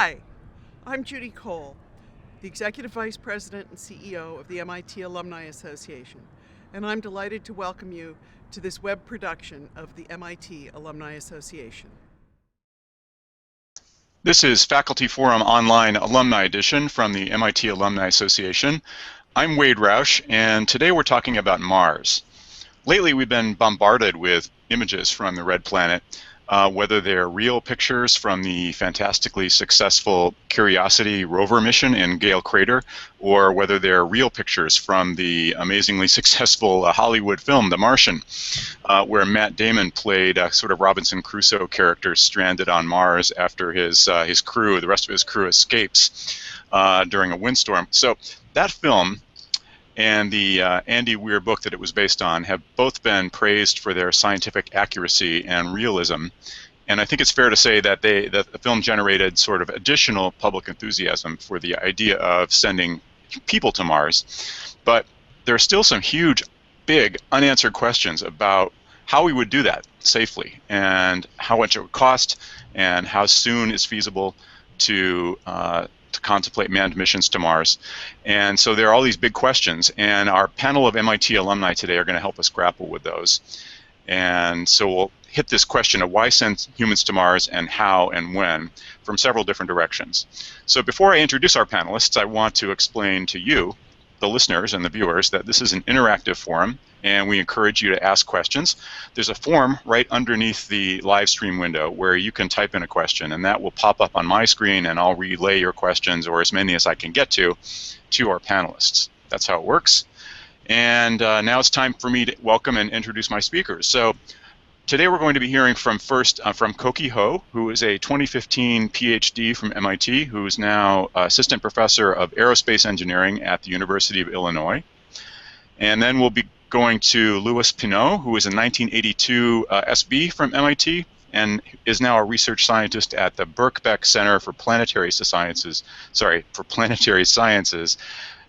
Hi, I'm Judy Cole, the Executive Vice President and CEO of the MIT Alumni Association, and I'm delighted to welcome you to this web production of the MIT Alumni Association. This is Faculty Forum Online Alumni Edition from the MIT Alumni Association. I'm Wade Roush, and today we're talking about Mars. Lately we've been bombarded with images from the Red Planet, whether they're real pictures from the fantastically successful Curiosity rover mission in Gale Crater, or whether they're real pictures from the amazingly successful Hollywood film, The Martian, where Matt Damon played a sort of Robinson Crusoe character stranded on Mars after his crew, the rest of his crew, escapes during a windstorm. So that film and the Andy Weir book that it was based on have both been praised for their scientific accuracy and realism. And I think it's fair to say that the film generated sort of additional public enthusiasm for the idea of sending people to Mars. But there are still some huge, big, unanswered questions about how we would do that safely, and how much it would cost, and how soon is feasible to contemplate manned missions to Mars. And so there are all these big questions, and our panel of MIT alumni today are going to help us grapple with those. And so we'll hit this question of why send humans to Mars, and how and when, from several different directions. So before I introduce our panelists, I want to explain to you, the listeners and the viewers, that this is an interactive forum, and we encourage you to ask questions. There's a form right underneath the live stream window where you can type in a question, and that will pop up on my screen, and I'll relay your questions, or as many as I can get to our panelists. That's how it works. And now it's time for me to welcome and introduce my speakers. So today we're going to be hearing from Koki Ho, who is a 2015 PhD from MIT, who is now Assistant Professor of Aerospace Engineering at the University of Illinois. And then we'll be going to Louis Pinault, who is a 1982 SB from MIT and is now a research scientist at the Birkbeck Center for Planetary Sciences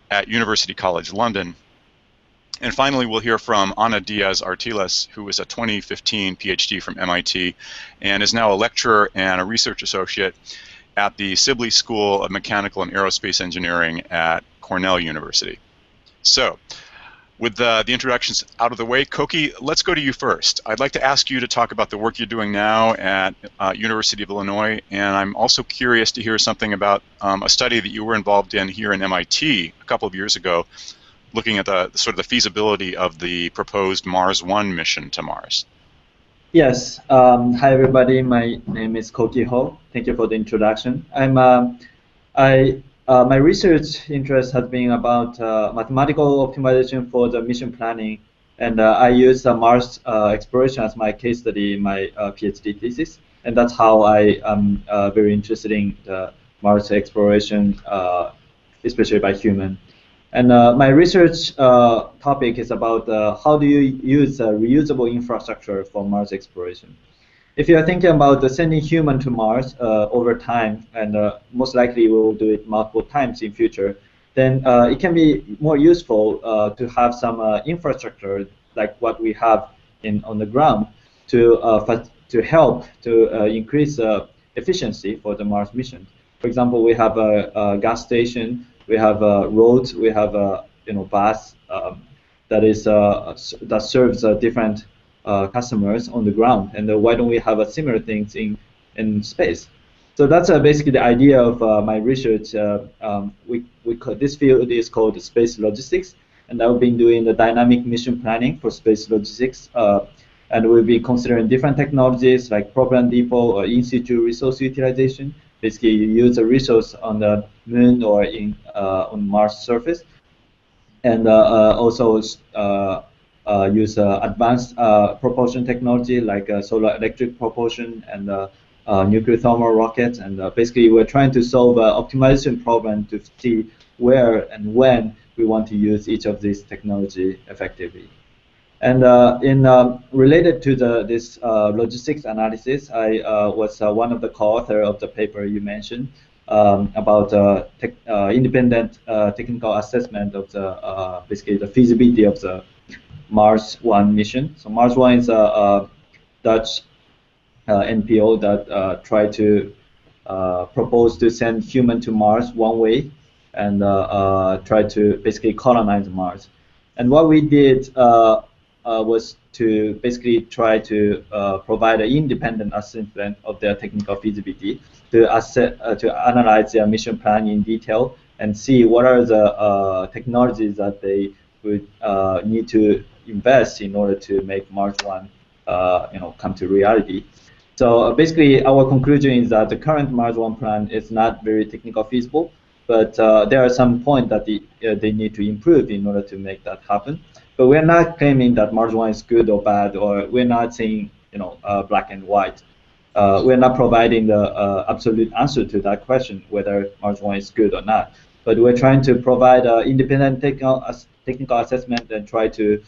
at University College London. And finally, we'll hear from Ana Diaz Artiles, who is a 2015 PhD from MIT and is now a lecturer and a research associate at the Sibley School of Mechanical and Aerospace Engineering at Cornell University. So, with the introductions out of the way, Koki, let's go to you first. I'd like to ask you to talk about the work you're doing now at University of Illinois, and I'm also curious to hear something about a study that you were involved in here in MIT a couple of years ago, looking at the sort of the feasibility of the proposed Mars 1 mission to Mars. Yes. Hi, everybody. My name is Koki Ho. Thank you for the introduction. My research interest has been about mathematical optimization for the mission planning, and I use Mars exploration as my case study in my PhD thesis, and that's how I am very interested in the Mars exploration, especially by human. And my research topic is about how do you use reusable infrastructure for Mars exploration. If you are thinking about sending human to Mars over time, and most likely we will do it multiple times in future, then it can be more useful to have some infrastructure like what we have on the ground to help to increase efficiency for the Mars mission. For example, we have a gas station, we have roads, we have bus that serves different customers on the ground, and why don't we have similar things in space? So that's basically the idea of my research. This field is called space logistics, and I've been doing the dynamic mission planning for space logistics, and we'll be considering different technologies like propellant depot or in-situ resource utilization. Basically, you use a resource on the moon or on Mars surface, and also use advanced propulsion technology like solar electric propulsion and nuclear thermal rockets. And basically, we're trying to solve an optimization problem to see where and when we want to use each of these technology effectively. And related to this logistics analysis, I was one of the co-author of the paper you mentioned about independent technical assessment of the basically the feasibility of the Mars 1 mission. So Mars 1 is a Dutch NPO that tried to proposed to send human to Mars one way and try to basically colonize Mars. And what we did was to basically try to provide an independent assessment of their technical feasibility to analyze their mission plan in detail and see what are the technologies that they would need to invest in order to make Mars One, come to reality. So basically, our conclusion is that the current Mars One plan is not very technical feasible, but there are some points that they need to improve in order to make that happen. But we're not claiming that Mars One is good or bad, or we're not saying black and white. We're not providing the absolute answer to that question whether Mars One is good or not. But we're trying to provide independent technical assessment and try to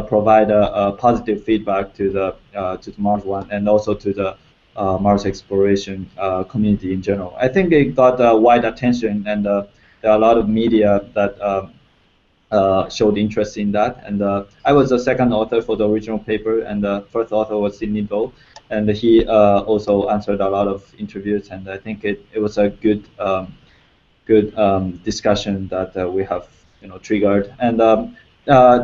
provide a positive feedback to the Mars One and also to the Mars exploration community in general. I think it got wide attention, and there are a lot of media that showed interest in that. And I was the second author for the original paper, and the first author was Pinault, and he also answered a lot of interviews. And I think it was a good discussion that we have triggered. And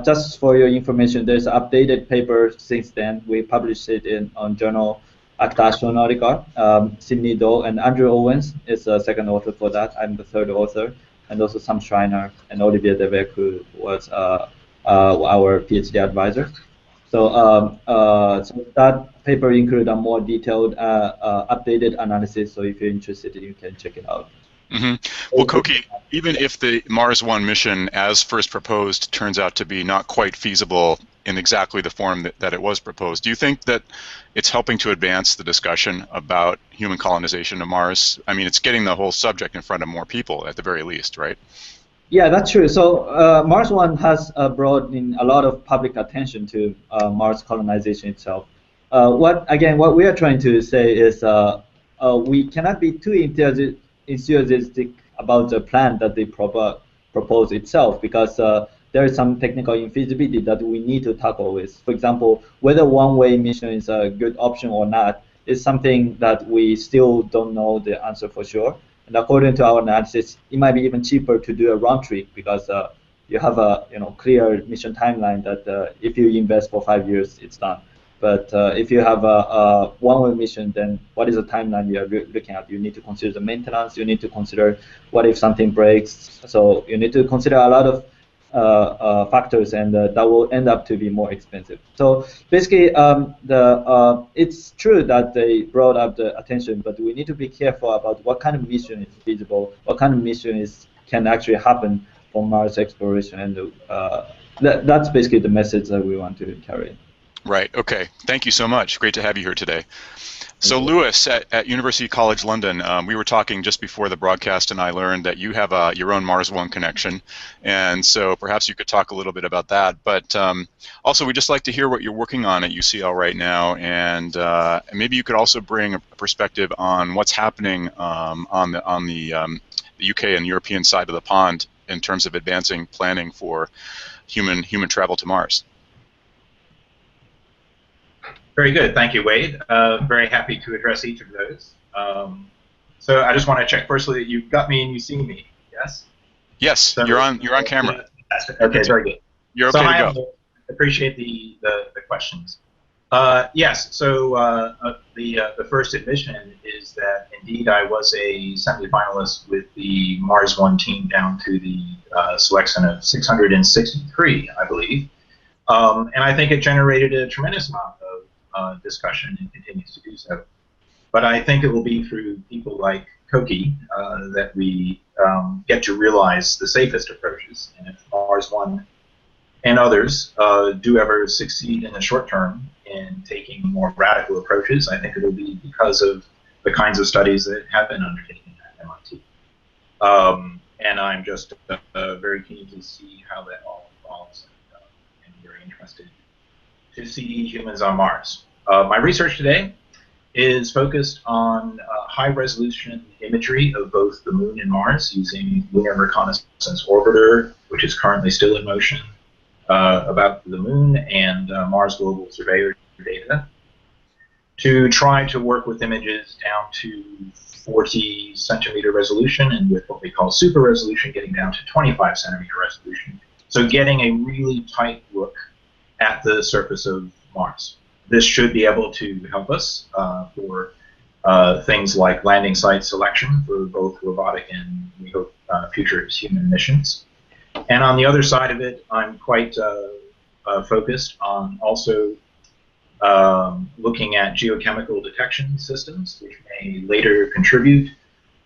just for your information, there's an updated paper since then. We published it on journal Acta Astronautica. Sidney Doe and Andrew Owens is the second author for that. I'm the third author, and also Sam Schreiner and Olivier Devec, who was our PhD advisor. So, so that paper included a more detailed, updated analysis. So if you're interested, you can check it out. Mm-hmm. Well, Koki, even if the Mars One mission, as first proposed, turns out to be not quite feasible in exactly the form that it was proposed, do you think that it's helping to advance the discussion about human colonization of Mars? I mean, it's getting the whole subject in front of more people, at the very least, right? Yeah, that's true. So Mars One has brought in a lot of public attention to Mars colonization itself. What we are trying to say is we cannot be too enthusiastic about the plan that they propose itself, because there is some technical infeasibility that we need to tackle with. For example, whether one-way mission is a good option or not is something that we still don't know the answer for sure. And according to our analysis, it might be even cheaper to do a round trip, because you have a clear mission timeline that if you invest for 5 years, it's done. But if you have a one-way mission, then what is the timeline you're looking at? You need to consider the maintenance. You need to consider what if something breaks. So you need to consider a lot of factors, and that will end up to be more expensive. So basically, it's true that they brought up the attention, but we need to be careful about what kind of mission is feasible, what kind of mission can actually happen for Mars exploration, and that's basically the message that we want to carry. Right. Okay. Thank you so much. Great to have you here today. So, Lewis, at University College London, we were talking just before the broadcast, and I learned that you have your own Mars One connection, and so perhaps you could talk a little bit about that. But also, we'd just like to hear what you're working on at UCL right now, and maybe you could also bring a perspective on what's happening on the UK and European side of the pond in terms of advancing planning for human travel to Mars. Very good. Thank you, Wade. Very happy to address each of those. So I just want to check firstly that you've got me and you see me. Yes? Yes, so, you're on camera. Okay, very good. You're okay to go. Appreciate the questions. Yes, so the first admission is that indeed I was a semi-finalist with the Mars One team down to the selection of 663, I believe. And I think it generated a tremendous amount of discussion and continues to do so. But I think it will be through people like Koki that we get to realize the safest approaches. And if Mars One and others do ever succeed in the short term in taking more radical approaches, I think it will be because of the kinds of studies that have been undertaken at MIT. And I'm just very keen to see how that all evolves, and very interested to see humans on Mars. My research today is focused on high-resolution imagery of both the Moon and Mars using Lunar Reconnaissance Orbiter, which is currently still in motion, about the Moon, and Mars Global Surveyor data. to try to work with images down to 40 centimeter resolution, and with what we call super resolution, getting down to 25 centimeter resolution. So getting a really tight look at the surface of Mars. This should be able to help us for things like landing site selection for both robotic and, we hope, future human missions. And on the other side of it, I'm quite focused on also looking at geochemical detection systems, which may later contribute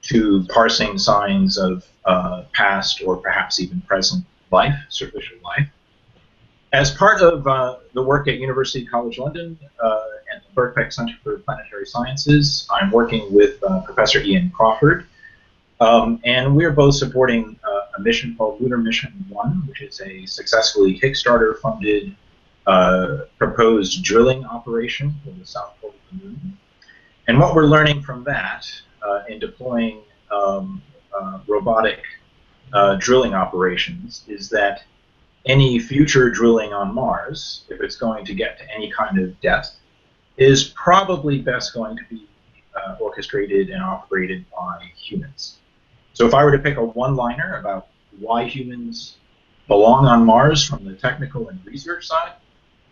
to parsing signs of past or perhaps even present life, superficial life. As part of the work at University College London and the Birkbeck Center for Planetary Sciences, I'm working with Professor Ian Crawford, and we're both supporting a mission called Lunar Mission 1, which is a successfully Kickstarter-funded proposed drilling operation for the South Pole of the Moon. And what we're learning from that in deploying robotic drilling operations is that any future drilling on Mars, if it's going to get to any kind of depth, is probably best going to be orchestrated and operated by humans. So if I were to pick a one-liner about why humans belong on Mars from the technical and research side,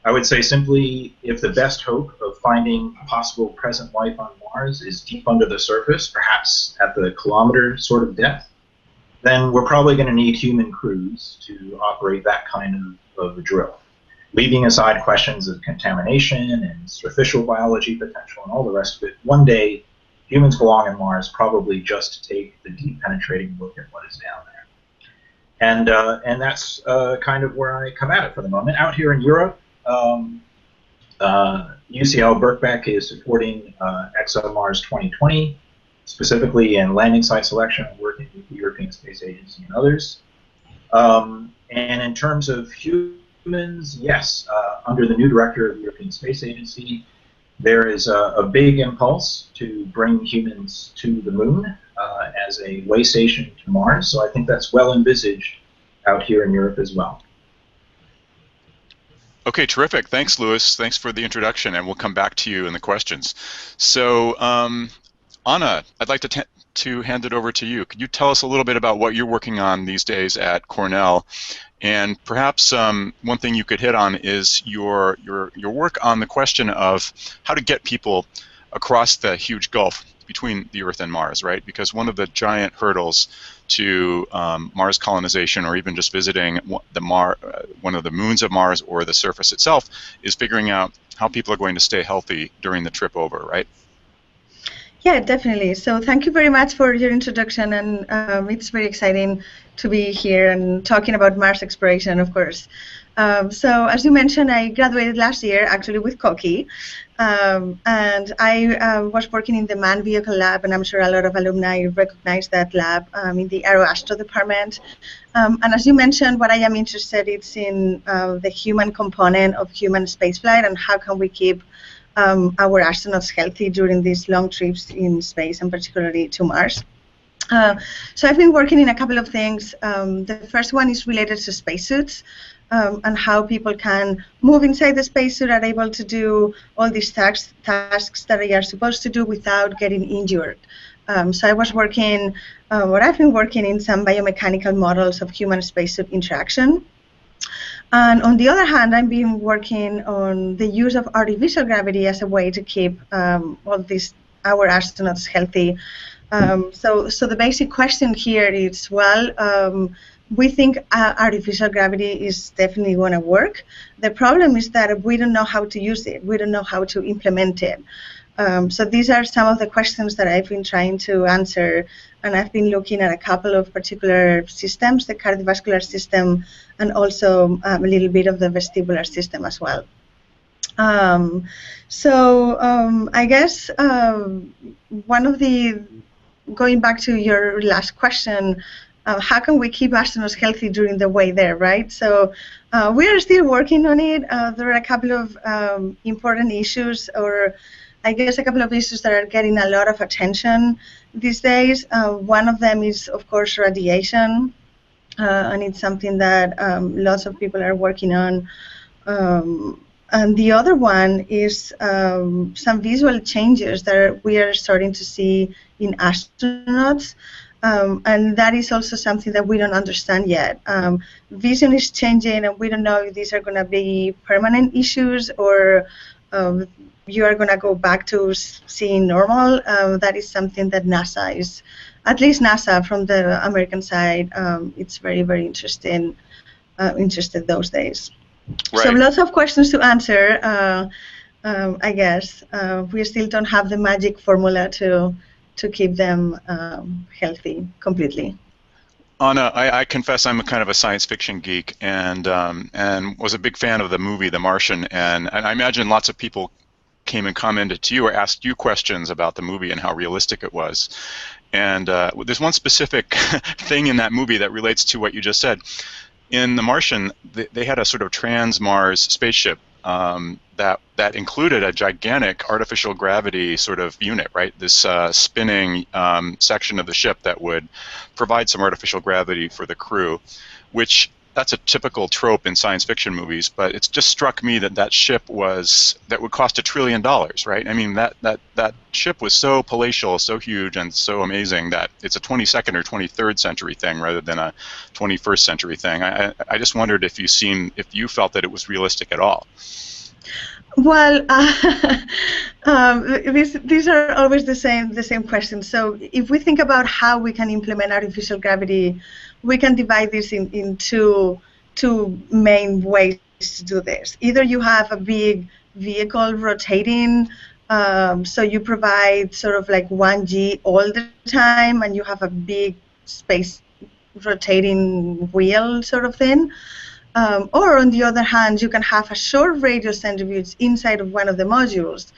I would say simply, if the best hope of finding possible present life on Mars is deep under the surface, perhaps at the kilometer sort of depth, then we're probably going to need human crews to operate that kind of a drill. Leaving aside questions of contamination and superficial biology potential and all the rest of it, one day humans belong on Mars probably just to take the deep penetrating look at what is down there. And that's kind of where I come at it for the moment. Out here in Europe, UCL Birkbeck is supporting ExoMars 2020, specifically in landing site selection and working with the European Space Agency and others. And in terms of humans, yes, under the new director of the European Space Agency, there is a big impulse to bring humans to the moon as a way station to Mars. So I think that's well envisaged out here in Europe as well. Okay, terrific. Thanks, Louis. Thanks for the introduction, and we'll come back to you in the questions. So, Anna, I'd like to hand it over to you. Could you tell us a little bit about what you're working on these days at Cornell? And perhaps one thing you could hit on is your work on the question of how to get people across the huge gulf between the Earth and Mars, right? Because one of the giant hurdles to Mars colonization, or even just visiting one of the moons of Mars or the surface itself, is figuring out how people are going to stay healthy during the trip over, right? Yeah, definitely. So thank you very much for your introduction, and it's very exciting to be here and talking about Mars exploration, of course. So as you mentioned, I graduated last year, actually, with Koki, and I was working in the Manned Vehicle Lab, and I'm sure a lot of alumni recognize that lab in the Aeroastro department. And as you mentioned, what I am interested in the human component of human spaceflight and how can we keep our astronauts healthy during these long trips in space, and particularly to Mars. So I've been working in a couple of things. The first one is related to spacesuits and how people can move inside the spacesuit, are able to do all these tasks that they are supposed to do without getting injured. So I was working, I've been working in some biomechanical models of human spacesuit interaction. And on the other hand, I've been working on the use of artificial gravity as a way to keep our astronauts healthy. So the basic question here is, well, we think artificial gravity is definitely going to work. The problem is that we don't know how to use it. We don't know how to implement it. So these are some of the questions that I've been trying to answer, and I've been looking at a couple of particular systems, the cardiovascular system, and also a little bit of the vestibular system as well. I guess one of the, going back to your last question, how can we keep astronauts healthy during the way there, right? So we are still working on it. There are a couple of important issues, or I guess a couple of issues that are getting a lot of attention these days. One of them is, of course, radiation, and it's something that lots of people are working on. And the other one is some visual changes that we are starting to see in astronauts. And that is also something that we don't understand yet. Vision is changing, and we don't know if these are going to be permanent issues or you are going to go back to seeing normal. That is something that NASA is, at least NASA from the American side, it's very, very interested those days. Right. So lots of questions to answer, I guess. We still don't have the magic formula to keep them healthy completely. Anna, I confess I'm a kind of a science fiction geek, and was a big fan of the movie The Martian, and I imagine lots of people came and commented to you or asked you questions about the movie and how realistic it was. And there's one specific thing in that movie that relates to what you just said. In The Martian, they had a sort of trans-Mars spaceship that included a gigantic artificial gravity sort of unit, right? This spinning section of the ship that would provide some artificial gravity for the crew, which that's a typical trope in science fiction movies, but it's just struck me that ship that would cost $1 trillion, right? I mean, that ship was so palatial, so huge, and so amazing that it's a 22nd or 23rd century thing rather than a 21st century thing. I just wondered if you felt that it was realistic at all. Well, these are always the same questions. So if we think about how we can implement artificial gravity, we can divide this in two main ways to do this. Either you have a big vehicle rotating, so you provide sort of like 1G all the time, and you have a big space rotating wheel sort of thing. Or on the other hand, you can have a short radio centrifuge inside of one of the modules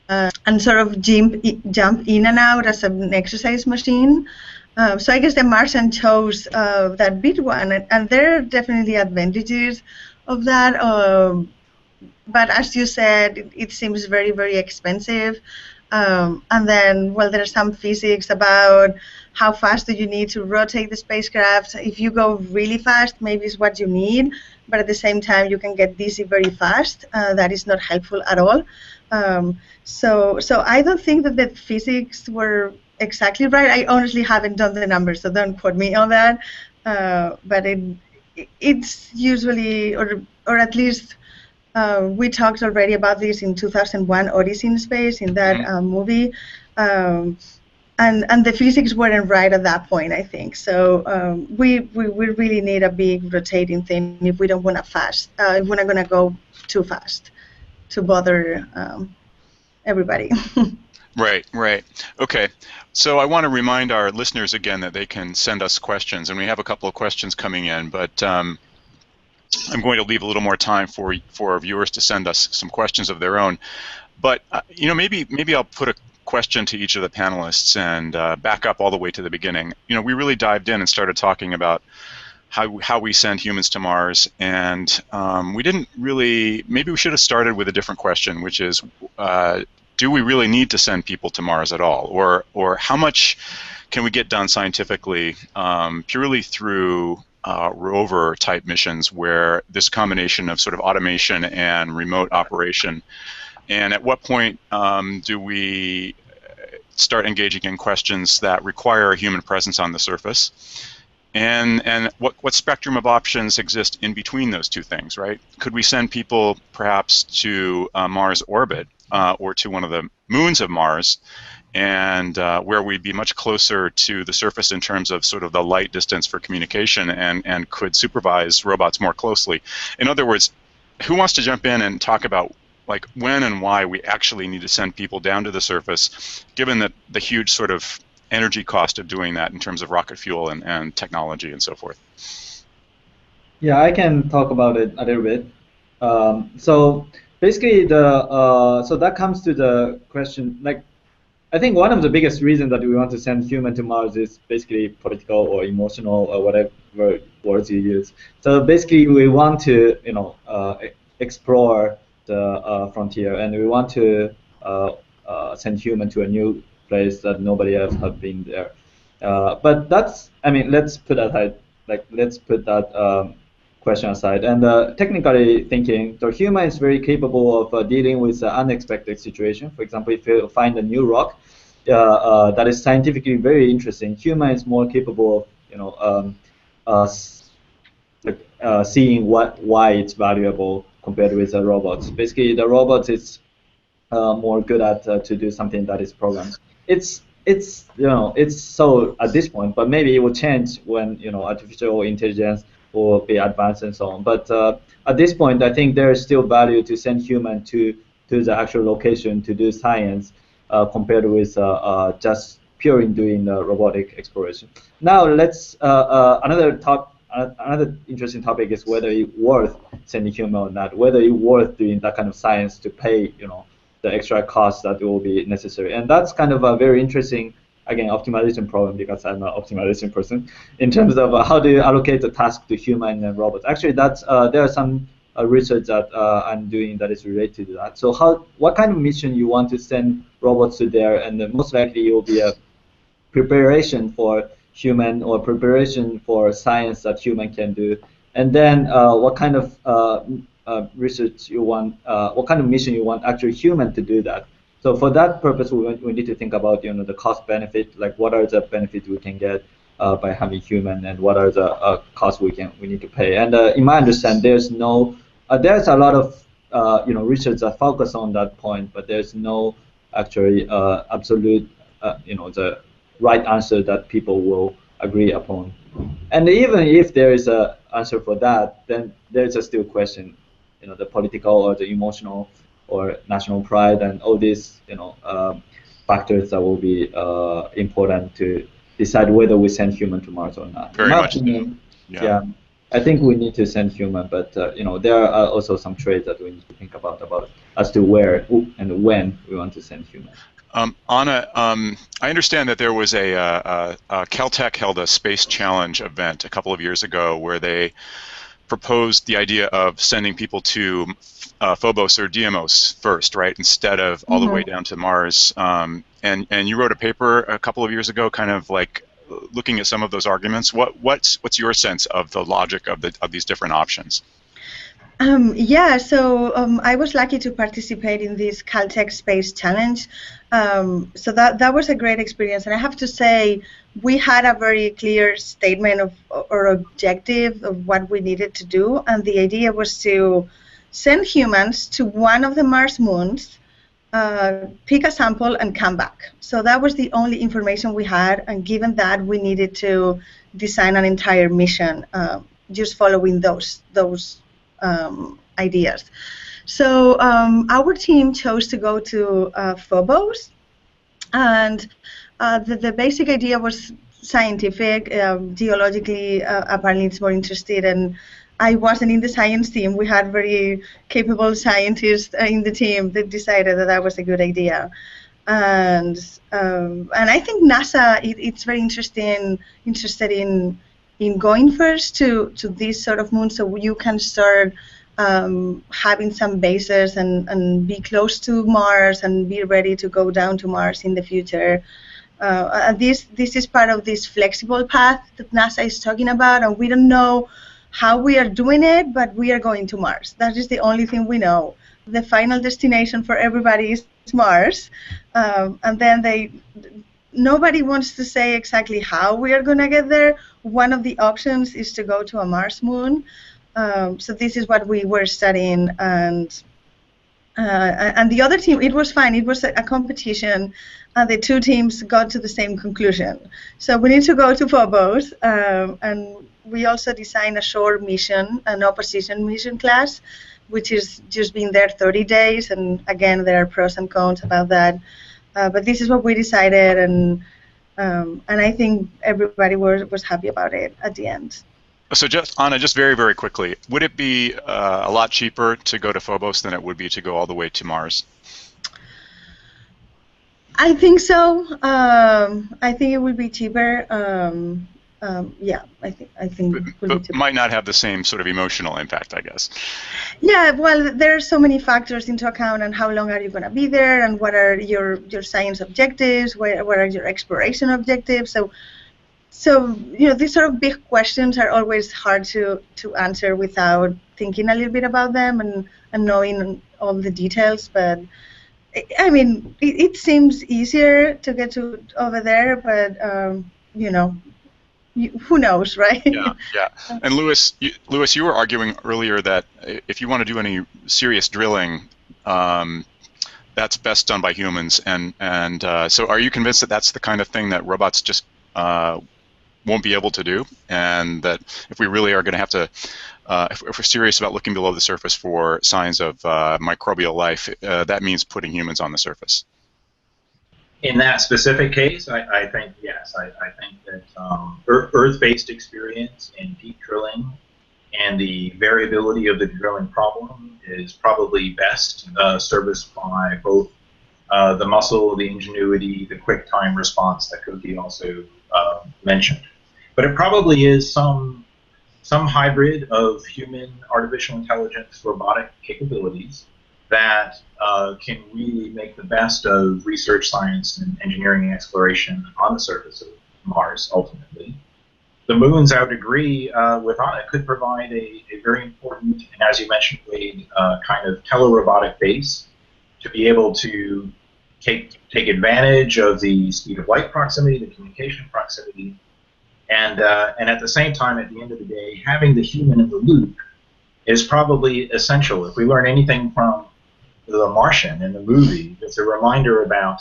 and sort of jump in and out as an exercise machine. So I guess the Martian chose that big one, and there are definitely advantages of that. But as you said, it seems very, very expensive. And then, well, there's some physics about how fast do you need to rotate the spacecraft. If you go really fast, maybe it's what you need, but at the same time, you can get dizzy very fast. That is not helpful at all. So I don't think that the physics were exactly right. I honestly haven't done the numbers, so don't quote me on that. But it's usually, or at least we talked already about this in 2001, Odyssey in Space, in that movie. And the physics weren't right at that point, I think. So we really need a big rotating thing if we don't want to if we're not going to go too fast to bother everybody. Right. Okay. So I want to remind our listeners again that they can send us questions, and we have a couple of questions coming in, but I'm going to leave a little more time for our viewers to send us some questions of their own. But maybe I'll put a question to each of the panelists and back up all the way to the beginning. We really dived in and started talking about how we send humans to Mars, and we didn't really. Maybe we should have started with a different question, which is, do we really need to send people to Mars at all, or how much can we get done scientifically purely through rover type missions, where this combination of sort of automation and remote operation, and at what point do we start engaging in questions that require a human presence on the surface, and what spectrum of options exist in between those two things, right? Could we send people perhaps to Mars orbit or to one of the moons of Mars, and where we'd be much closer to the surface in terms of sort of the light distance for communication, and could supervise robots more closely? In other words, who wants to jump in and talk about like when and why we actually need to send people down to the surface, given that the huge sort of energy cost of doing that in terms of rocket fuel and technology and so forth? Yeah, I can talk about it a little bit. So basically, so that comes to the question, like, I think one of the biggest reasons that we want to send human to Mars is basically political or emotional or whatever words you use. So basically, we want to, explore the frontier, and we want to send human to a new place that nobody else has been there. But that's, let's put that question aside. And technically thinking, the human is very capable of dealing with unexpected situation. For example, if you find a new rock that is scientifically very interesting, human is more capable of seeing why it's valuable compared with the robots. Basically, the robots is more good at to do something that is programmed. It's so at this point, but maybe it will change when artificial intelligence will be advanced and so on. But at this point, I think there is still value to send human to the actual location to do science compared with just purely doing robotic exploration. Now let's another interesting topic is whether it's worth sending human or not, whether it's worth doing that kind of science to pay the extra cost that will be necessary. And that's kind of a very interesting, again, optimization problem, because I'm an optimization person, in terms of how do you allocate the task to human and robots. Actually, that's there are some research that I'm doing that is related to that. So what kind of mission you want to send robots to there, and most likely it will be a preparation for human or preparation for science that human can do. And then what kind of research you want, what kind of mission you want actually human to do that. So for that purpose, we need to think about the cost benefit, like what are the benefits we can get by having human, and what are the costs we need to pay. And in my understanding, there's a lot of research that focus on that point, but there's no actually absolute the right answer that people will agree upon. And even if there is an answer for that, then there's a still question, the political or the emotional or national pride and all these factors that will be important to decide whether we send human to Mars or not. Very much. Yeah, I think we need to send human, but there are also some traits that we need to think about as to where and when we want to send human. Anna, I understand that there was Caltech held a space challenge event a couple of years ago where they proposed the idea of sending people to Phobos or Deimos first, right, instead of all the way down to Mars. And you wrote a paper a couple of years ago, kind of like looking at some of those arguments. What's your sense of the logic of these different options? Yeah, so I was lucky to participate in this Caltech Space Challenge. So that was a great experience, and I have to say we had a very clear statement of or objective of what we needed to do, and the idea was to send humans to one of the Mars moons, pick a sample, and come back. So that was the only information we had, and given that, we needed to design an entire mission just following those ideas. So our team chose to go to Phobos, and the basic idea was scientific. Geologically, apparently it's more interested, and I wasn't in the science team. We had very capable scientists in the team that decided that was a good idea. And I think NASA it's very interested in going first to this sort of moon, so you can start having some bases and be close to Mars and be ready to go down to Mars in the future. This is part of this flexible path that NASA is talking about, and we don't know how we are doing it, but we are going to Mars. That is the only thing we know. The final destination for everybody is Mars, and then nobody wants to say exactly how we are going to get there. One of the options is to go to a Mars moon. So this is what we were studying, and the other team, it was fine. It was a competition, and the two teams got to the same conclusion. So we need to go to Phobos, and we also designed a short mission, an opposition mission class, which is just being there 30 days. And again, there are pros and cons about that. But this is what we decided, and I think everybody was happy about it at the end. So Anna, just very, very quickly, would it be a lot cheaper to go to Phobos than it would be to go all the way to Mars? I think so. I think it would be cheaper. Yeah, I think it would be cheaper. Might not have the same sort of emotional impact, I guess. Yeah, well, there are so many factors into account, and how long are you going to be there, and what are your science objectives, what are your exploration objectives. So So, these sort of big questions are always hard to answer without thinking a little bit about them and knowing all the details. But I mean, it seems easier to get to over there, but who knows, right? Yeah, yeah. And Louis, you were arguing earlier that if you want to do any serious drilling, that's best done by humans. And so, are you convinced that that's the kind of thing that robots just won't be able to do, and that if we really are going to have to, if we're serious about looking below the surface for signs of microbial life, that means putting humans on the surface? In that specific case, I think yes. I think that Earth-based experience in deep drilling and the variability of the drilling problem is probably best serviced by both the muscle, the ingenuity, the quick time response that Koki also mentioned. But it probably is some hybrid of human artificial intelligence robotic capabilities that can really make the best of research science and engineering exploration on the surface of Mars, ultimately. The moons, I would agree with Anna, could provide a very important, and as you mentioned, Wade, kind of telerobotic base to be able to take advantage of the speed of light proximity, the communication proximity, and at the same time, at the end of the day, having the human in the loop is probably essential. If we learn anything from The Martian in the movie, it's a reminder about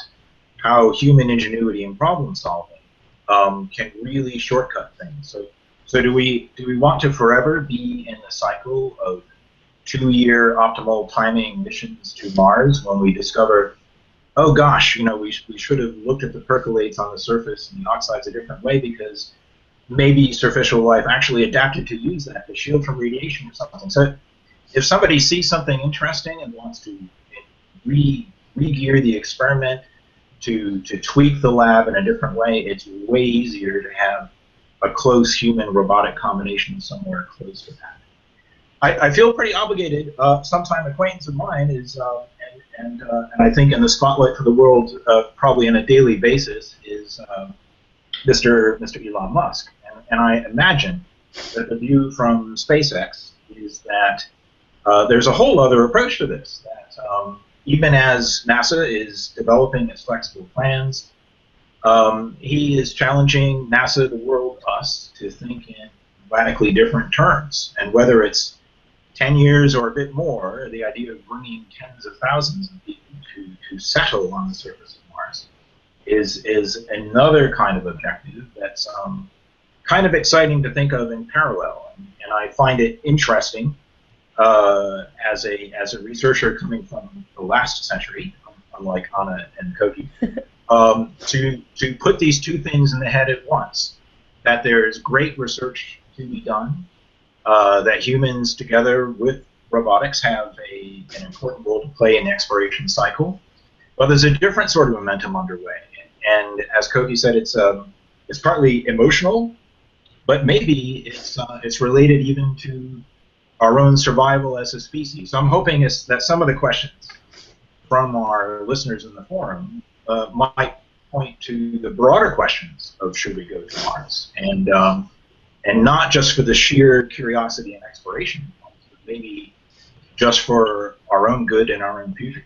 how human ingenuity and problem solving can really shortcut things. So do we want to forever be in the cycle of 2-year optimal timing missions to Mars when we discover, oh gosh, we should have looked at the percolates on the surface and the oxides a different way because maybe surficial life actually adapted to use that to shield from radiation or something. So if somebody sees something interesting and wants to re-gear the experiment to tweak the lab in a different way, it's way easier to have a close human-robotic combination somewhere close to that. I feel pretty obligated. Sometime acquaintance of mine is, and I think in the spotlight for the world, probably on a daily basis, is Mr. Elon Musk. And I imagine that the view from SpaceX is that there's a whole other approach to this, that even as NASA is developing its flexible plans, he is challenging NASA, the world, us, to think in radically different terms. And whether it's 10 years or a bit more, the idea of bringing tens of thousands of people to settle on the surface of Mars is another kind of objective that's kind of exciting to think of in parallel. And I find it interesting as a researcher coming from the last century, unlike Anna and Koki, to put these two things in the head at once, that there's great research to be done, that humans together with robotics have an important role to play in the exploration cycle, but there's a different sort of momentum underway. And as Koki said, it's partly emotional, but maybe it's related even to our own survival as a species. So I'm hoping that some of the questions from our listeners in the forum might point to the broader questions of should we go to Mars, and not just for the sheer curiosity and exploration, but maybe just for our own good and our own futures.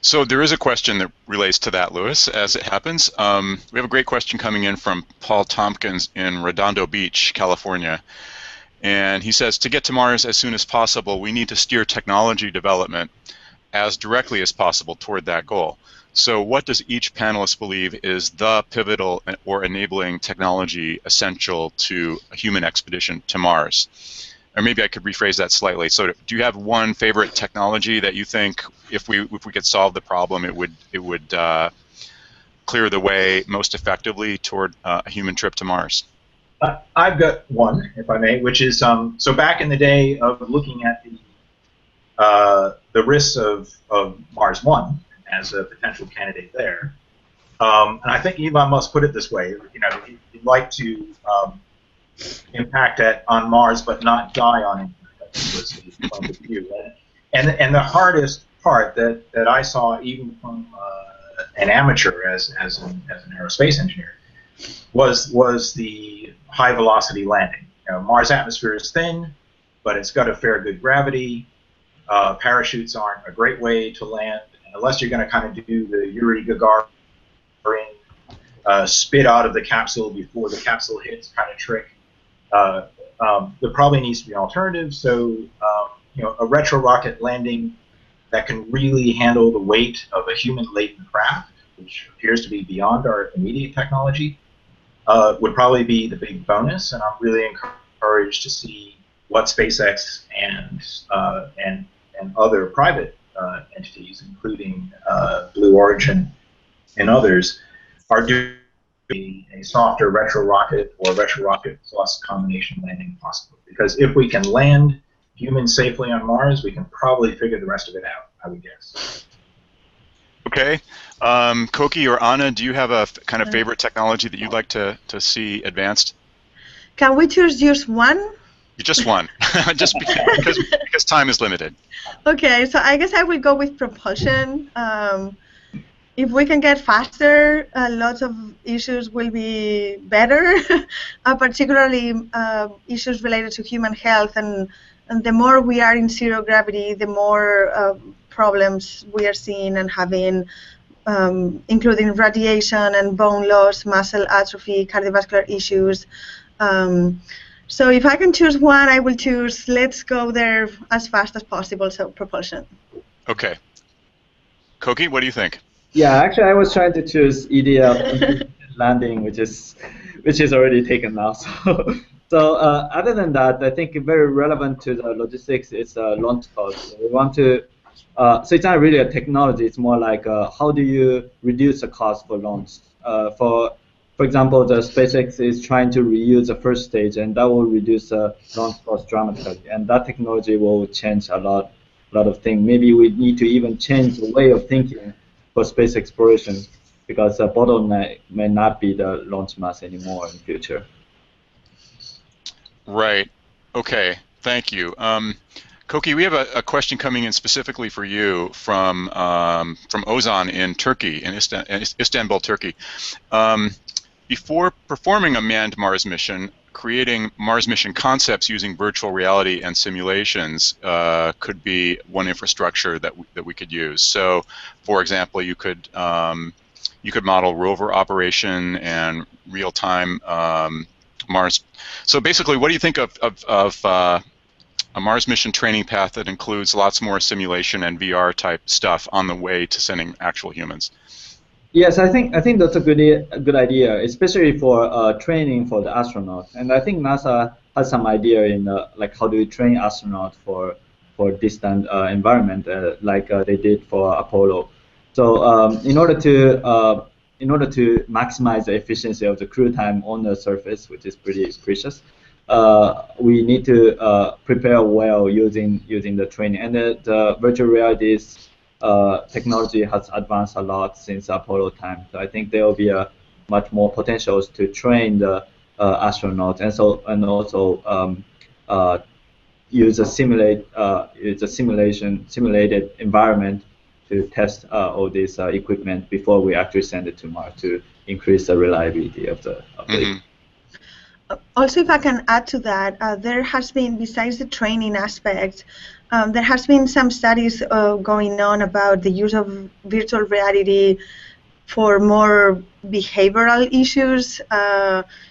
So there is a question that relates to that, Louis, as it happens. We have a great question coming in from Paul Tompkins in Redondo Beach, California. And he says, to get to Mars as soon as possible, we need to steer technology development as directly as possible toward that goal. So what does each panelist believe is the pivotal or enabling technology essential to a human expedition to Mars? Or maybe I could rephrase that slightly. So do you have one favorite technology that you think if we could solve the problem, it would clear the way most effectively toward a human trip to Mars? I've got one, if I may, which is so back in the day of looking at the risks of Mars 1 as a potential candidate there, and I think Elon Musk put it this way: he'd like to impact on Mars, but not die on it. That was his point of view. And the hardest part that I saw, even from an amateur as an aerospace engineer, was the high velocity landing. Mars' atmosphere is thin, but it's got a fair good gravity. Parachutes aren't a great way to land, unless you're going to kind of do the Yuri Gagarin spit out of the capsule before the capsule hits kind of trick. There probably needs to be an alternative. So, a retro rocket landing that can really handle the weight of a human-laden craft, which appears to be beyond our immediate technology, would probably be the big bonus. And I'm really encouraged to see what SpaceX and other private entities, including Blue Origin and others, are doing a softer retro rocket or retro rocket plus combination landing possible. Because if we can land humans safely on Mars, we can probably figure the rest of it out, I would guess. Okay. Koki or Anna, do you have a kind of favorite technology that you'd like to see advanced? Can we choose just one? Just one, just because time is limited. Okay, so I guess I will go with propulsion. If we can get faster, lots of issues will be better, particularly issues related to human health. And the more we are in zero gravity, the more problems we are seeing and having, including radiation and bone loss, muscle atrophy, cardiovascular issues. So if I can choose one, I will choose let's go there as fast as possible, so propulsion. Okay. Koki, what do you think? Yeah, actually, I was trying to choose EDF landing, which is already taken now. So other than that, I think very relevant to the logistics is launch cost. We want to, so it's not really a technology. It's more like how do you reduce the cost for launch? For example, the SpaceX is trying to reuse the first stage, and that will reduce the launch cost dramatically. And that technology will change a lot of things. Maybe we need to even change the way of thinking for space exploration, because the bottleneck may not be the launch mass anymore in the future. Right. Okay. Thank you. Koki, we have a question coming in specifically for you from Ozan in Turkey, in Istanbul, Turkey. Before performing a manned Mars mission, creating Mars mission concepts using virtual reality and simulations could be one infrastructure that we could use. So, for example, you could model rover operation and real-time Mars. So basically, what do you think of a Mars mission training path that includes lots more simulation and VR type stuff on the way to sending actual humans? Yes, I think that's a good idea, especially for training for the astronaut. And I think NASA has some idea in like how do you train astronauts for distant environment, like they did for Apollo. So in order to maximize the efficiency of the crew time on the surface, which is pretty precious, we need to prepare well using the training. And the virtual realities technology has advanced a lot since Apollo time. So I think there will be a much more potentials to train the astronauts, and also use a simulated environment to test all this equipment before we actually send it to Mars to increase the reliability of the equipment. Also, if I can add to that, there has been, besides the training aspect, there has been some studies going on about the use of virtual reality for more behavioral issues.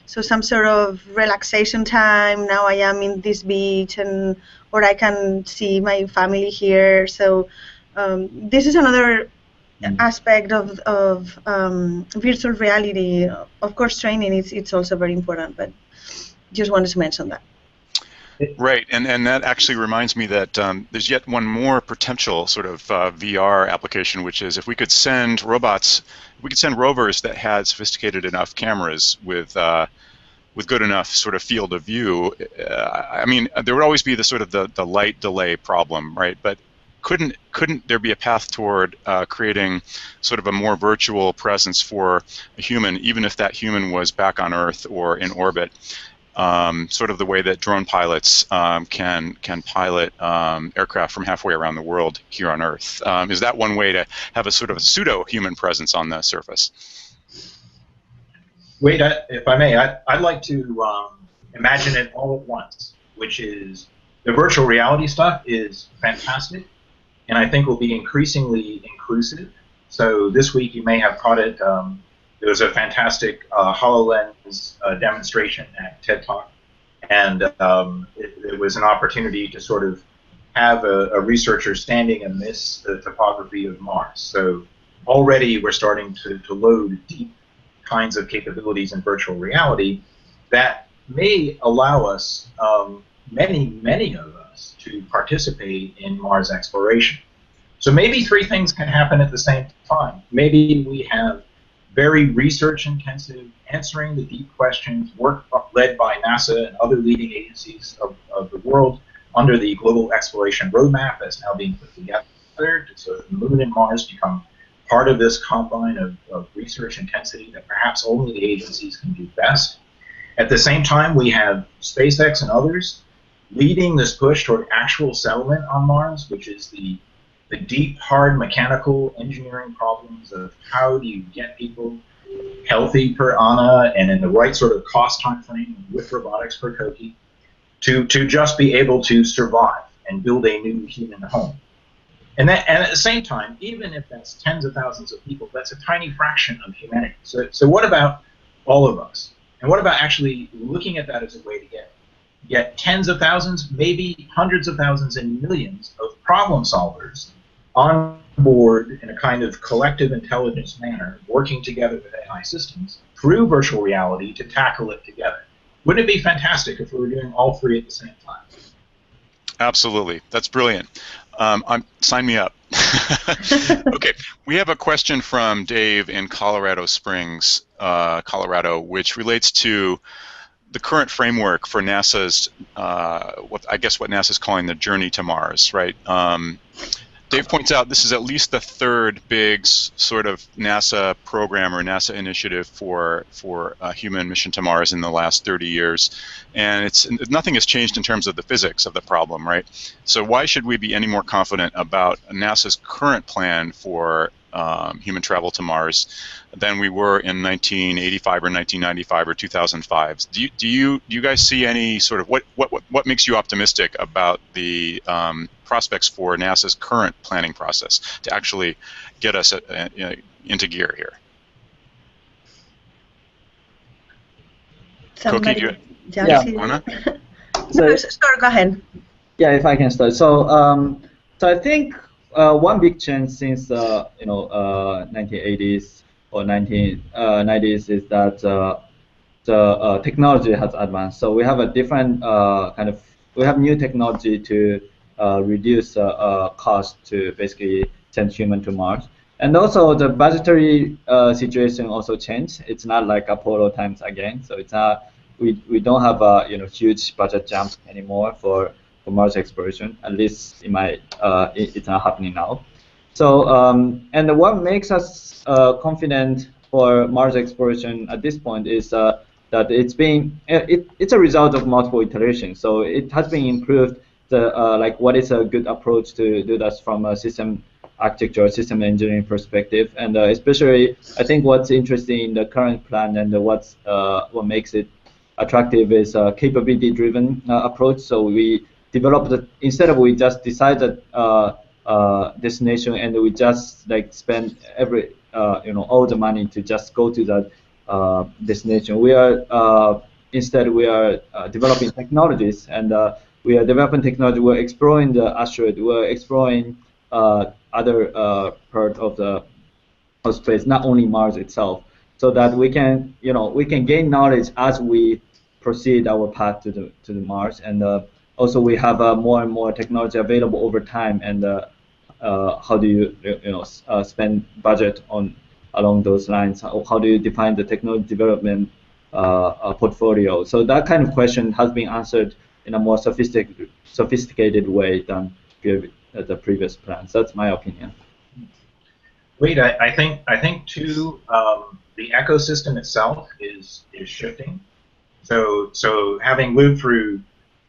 So some sort of relaxation time. Now I am in this beach, or I can see my family here. So this is another aspect of virtual reality. Of course, training it's also very important, but just wanted to mention that. Right, and that actually reminds me that there's yet one more potential sort of VR application, which is if we could send rovers that had sophisticated enough cameras with good enough sort of field of view. I mean, there would always be the sort of the light delay problem, right? But couldn't there be a path toward creating sort of a more virtual presence for a human, even if that human was back on Earth or in orbit? Sort of the way that drone pilots can pilot aircraft from halfway around the world here on Earth. Is that one way to have a sort of a pseudo-human presence on the surface? Wait, if I may, I'd like to imagine it all at once, which is the virtual reality stuff is fantastic, and I think will be increasingly inclusive. So this week you may have caught it. There was a fantastic HoloLens demonstration at TED Talk, and it was an opportunity to sort of have a researcher standing amidst the topography of Mars. So already we're starting to load deep kinds of capabilities in virtual reality that may allow us, many of us, to participate in Mars exploration. So maybe three things can happen at the same time. Maybe we have very research-intensive, answering the deep questions, work led by NASA and other leading agencies of the world under the Global Exploration Roadmap that's now being put together, so the Moon and Mars become part of this combine of research intensity that perhaps only the agencies can do best. At the same time, we have SpaceX and others leading this push toward actual settlement on Mars, which is the deep, hard mechanical engineering problems of how do you get people healthy per ANA and in the right sort of cost time frame with robotics per Koki to just be able to survive and build a new human home. And at the same time, even if that's tens of thousands of people, that's a tiny fraction of humanity. So what about all of us? And what about actually looking at that as a way to get tens of thousands, maybe hundreds of thousands and millions of problem solvers on board in a kind of collective intelligence manner, working together with AI systems through virtual reality to tackle it together? Wouldn't it be fantastic if we were doing all three at the same time? Absolutely. That's brilliant. Sign me up. Okay, we have a question from Dave in Colorado Springs, Colorado, which relates to the current framework for NASA's, what NASA's calling the journey to Mars, right? Dave points out this is at least the third big sort of NASA program or NASA initiative for a human mission to Mars in the last 30 years, and nothing has changed in terms of the physics of the problem, right? So why should we be any more confident about NASA's current plan for human travel to Mars than we were in 1985 or 1995 or 2005? Do you guys see any sort of what makes you optimistic about the prospects for NASA's current planning process to actually get us into gear here? Koki, do you? Yeah. No, sorry, go ahead. Yeah, if I can start. So I think one big change since 1980s or 1990s is that the technology has advanced. So we have a different we have new technology to reduce cost to basically send human to Mars. And also the budgetary situation also changed. It's not like Apollo times again. So it's not, we don't have a huge budget jump anymore for Mars exploration. At least it's not happening now. So and what makes us confident for Mars exploration at this point is that it's a result of multiple iterations. So it has been improved. What is a good approach to do that from a system architecture, system engineering perspective, and especially I think what's interesting in the current plan and what makes it attractive is a capability-driven approach. So we developed instead of we just decide destination and we just spend all the money to just go to that destination. Instead we are developing technologies, and we are developing technology. We're exploring the asteroid. We're exploring other part of space, not only Mars itself, so that we can gain knowledge as we proceed our path to the Mars. And also we have more and more technology available over time. And how do you spend budget along those lines? How do you define the technology development portfolio? So that kind of question has been answered in a more sophisticated way than the previous plans. That's my opinion. Wait, I think too, the ecosystem itself is shifting. So having lived through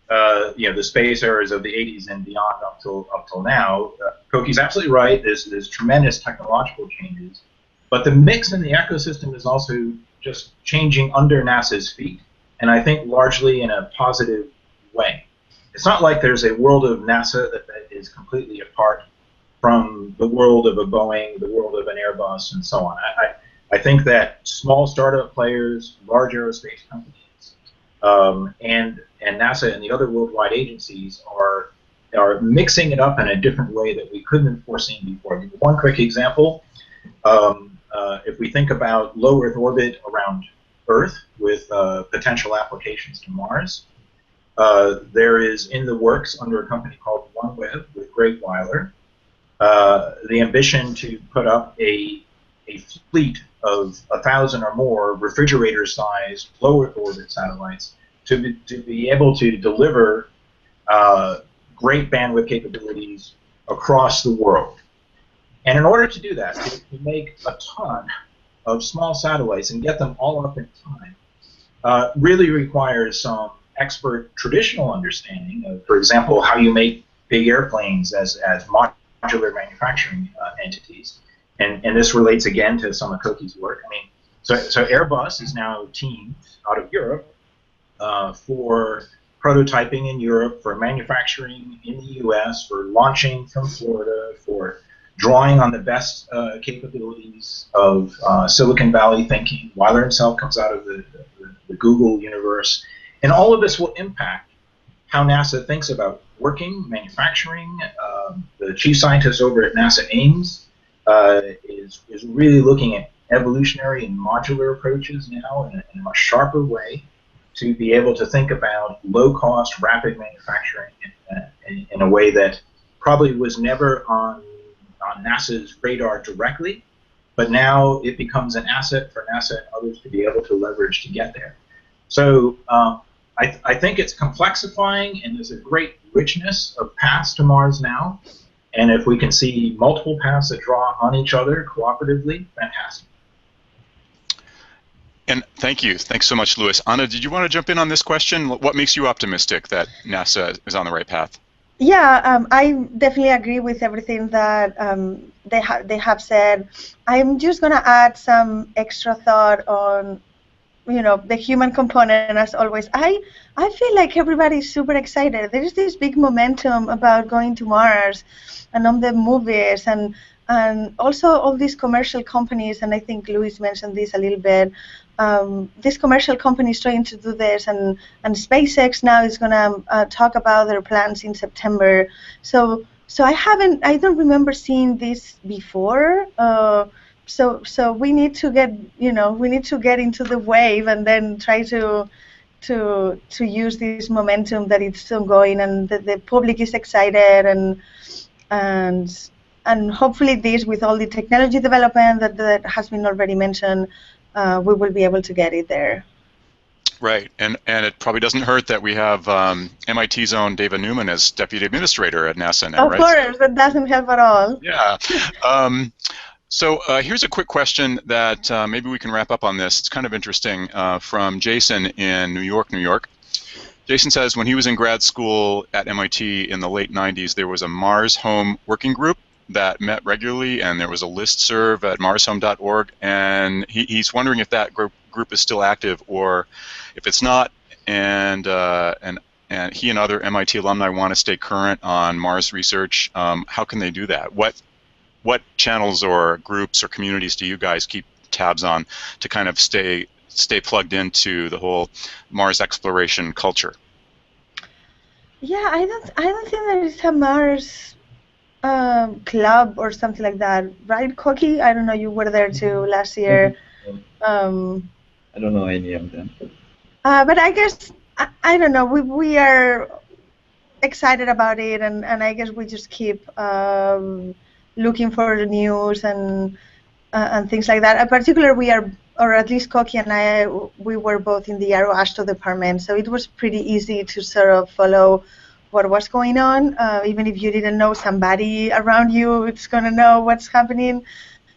the space eras of the 80s and beyond up till now, Koki's absolutely right. There's tremendous technological changes, but the mix in the ecosystem is also just changing under NASA's feet, and I think largely in a positive way. It's not like there's a world of NASA that is completely apart from the world of a Boeing, the world of an Airbus, and so on. I think that small startup players, large aerospace companies, and NASA and the other worldwide agencies are mixing it up in a different way that we couldn't have foreseen before. One quick example, if we think about low Earth orbit around Earth with potential applications to Mars, there is in the works under a company called OneWeb with Greg Weiler, the ambition to put up a fleet of 1,000 or more refrigerator-sized low Earth orbit satellites to be able to deliver great bandwidth capabilities across the world. And in order to do that, to make a ton of small satellites and get them all up in time, really requires some expert traditional understanding of, for example, how you make big airplanes as modular manufacturing entities. And this relates again to some of Koki's work. I mean, so Airbus is now teamed out of Europe for prototyping in Europe, for manufacturing in the U.S., for launching from Florida, for drawing on the best capabilities of Silicon Valley thinking. Weiler himself comes out of the Google universe. And all of this will impact how NASA thinks about working, manufacturing. The chief scientist over at NASA Ames is really looking at evolutionary and modular approaches now in a much sharper way to be able to think about low-cost, rapid manufacturing in a way that probably was never on NASA's radar directly, but now it becomes an asset for NASA and others to be able to leverage to get there. So I think it's complexifying, and there's a great richness of paths to Mars now. And if we can see multiple paths that draw on each other cooperatively, fantastic. And thank you. Thanks so much, Louis. Anna, did you want to jump in on this question? What makes you optimistic that NASA is on the right path? Yeah, I definitely agree with everything that they have said. I'm just going to add some extra thought on, the human component, as always. I feel like everybody's super excited. There is this big momentum about going to Mars, and on the movies, and also all these commercial companies, and I think Louis mentioned this a little bit. These commercial companies trying to do this, and SpaceX now is going to talk about their plans in September. So I don't remember seeing this before. So we need to get into the wave and then try to use this momentum that it's still going, and the public is excited, and hopefully this, with all the technology development that has been already mentioned, we will be able to get it there. Right, and it probably doesn't hurt that we have MIT's own David Newman as Deputy Administrator at NASA now, right? Of course, that doesn't help at all. Yeah. So here's a quick question that maybe we can wrap up on this. It's kind of interesting, from Jason in New York, New York. Jason says when he was in grad school at MIT in the late 90s, there was a Mars Home working group that met regularly, and there was a listserv at marshome.org, and he's wondering if that group is still active, or if it's not, and he and other MIT alumni want to stay current on Mars research. How can they do that? What channels or groups or communities do you guys keep tabs on to kind of stay plugged into the whole Mars exploration culture? Yeah, I don't think there is a Mars club or something like that, right, Koki? I don't know, you were there too last year. I don't know any of them. But I guess, I don't know, we are excited about it, and I guess we just keep looking for the news and things like that. Particularly, we are, or at least Koki and I, we were both in the Aeroastro department, so it was pretty easy to sort of follow what was going on. Even if you didn't know, somebody around you is going to know what's happening.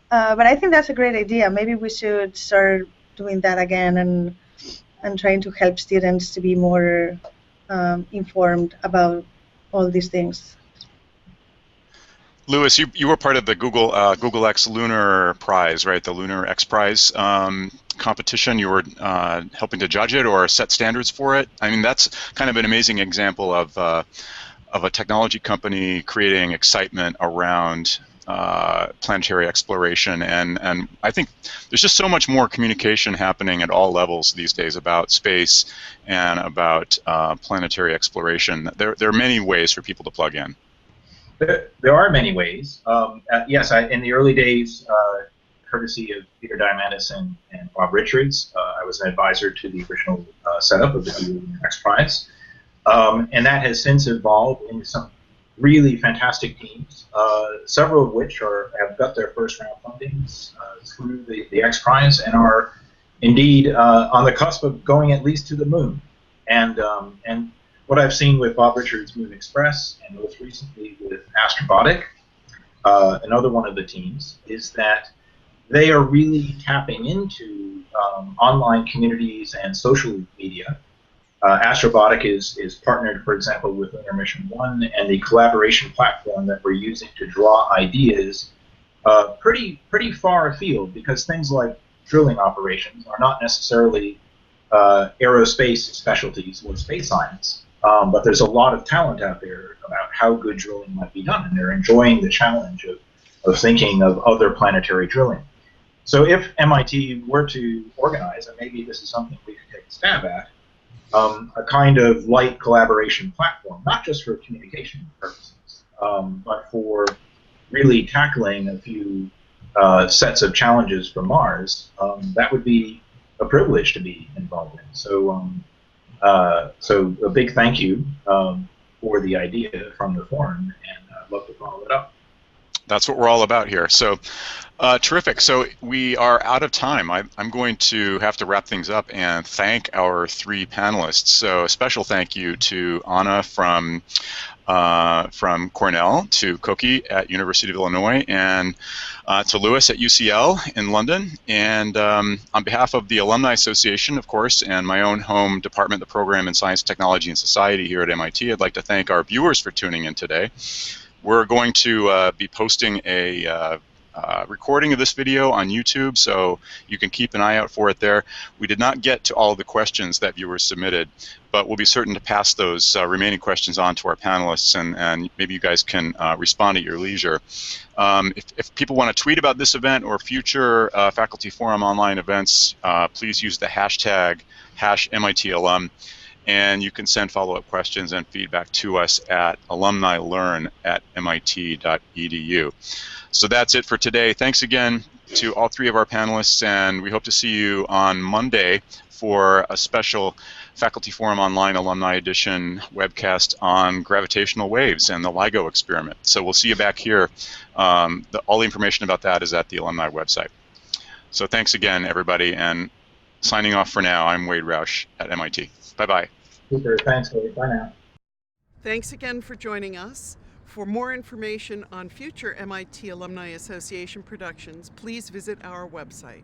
But I think that's a great idea. Maybe we should start doing that again, and trying to help students to be more informed about all these things. Louis, you were part of the Google X Lunar Prize, right? The Lunar X Prize competition. You were helping to judge it or set standards for it. I mean, that's kind of an amazing example of a technology company creating excitement around planetary exploration, and I think there's just so much more communication happening at all levels these days about space and about planetary exploration. There are many ways for people to plug in. There are many ways. Yes, in the early days, courtesy of Peter Diamandis and Bob Richards, I was an advisor to the original setup of the Google X Prize. And that has since evolved into some really fantastic teams, several of which have got their first round fundings through the X Prize and are indeed on the cusp of going at least to the moon. And what I've seen with Bob Richards' Moon Express and most recently with Astrobotic, another one of the teams, is that they are really tapping into online communities and social media. Astrobotic is partnered, for example, with Lunar Mission 1 and the collaboration platform that we're using to draw ideas pretty far afield, because things like drilling operations are not necessarily aerospace specialties or space science. But there's a lot of talent out there about how good drilling might be done, and they're enjoying the challenge of thinking of other planetary drilling. So if MIT were to organize, and maybe this is something we could take a stab at, a kind of light collaboration platform, not just for communication purposes, but for really tackling a few sets of challenges for Mars, that would be a privilege to be involved in. So a big thank you for the idea from the forum, and I'd love to follow it up. That's what we're all about here. So terrific. So we are out of time. I'm going to have to wrap things up and thank our three panelists. So a special thank you to Anna from Cornell, to Koki at University of Illinois, and to Louis at UCL in London. And on behalf of the Alumni Association, of course, and my own home department, the Program in Science, Technology, and Society here at MIT, I'd like to thank our viewers for tuning in today. We're going to be posting a recording of this video on YouTube, so you can keep an eye out for it there. We did not get to all of the questions that viewers submitted, but we'll be certain to pass those remaining questions on to our panelists, and maybe you guys can respond at your leisure. If people want to tweet about this event or future Faculty Forum online events, please use the hashtag #MITalum. And you can send follow-up questions and feedback to us at alumnilearn@mit.edu. So that's it for today. Thanks again to all three of our panelists, and we hope to see you on Monday for a special Faculty Forum Online Alumni Edition webcast on gravitational waves and the LIGO experiment. So we'll see you back here. All the information about that is at the Alumni website. So thanks again, everybody, and signing off for now, I'm Wade Roush at MIT. Bye-bye. Super. Thanks, Wade. Bye now. Thanks again for joining us. For more information on future MIT Alumni Association productions, please visit our website.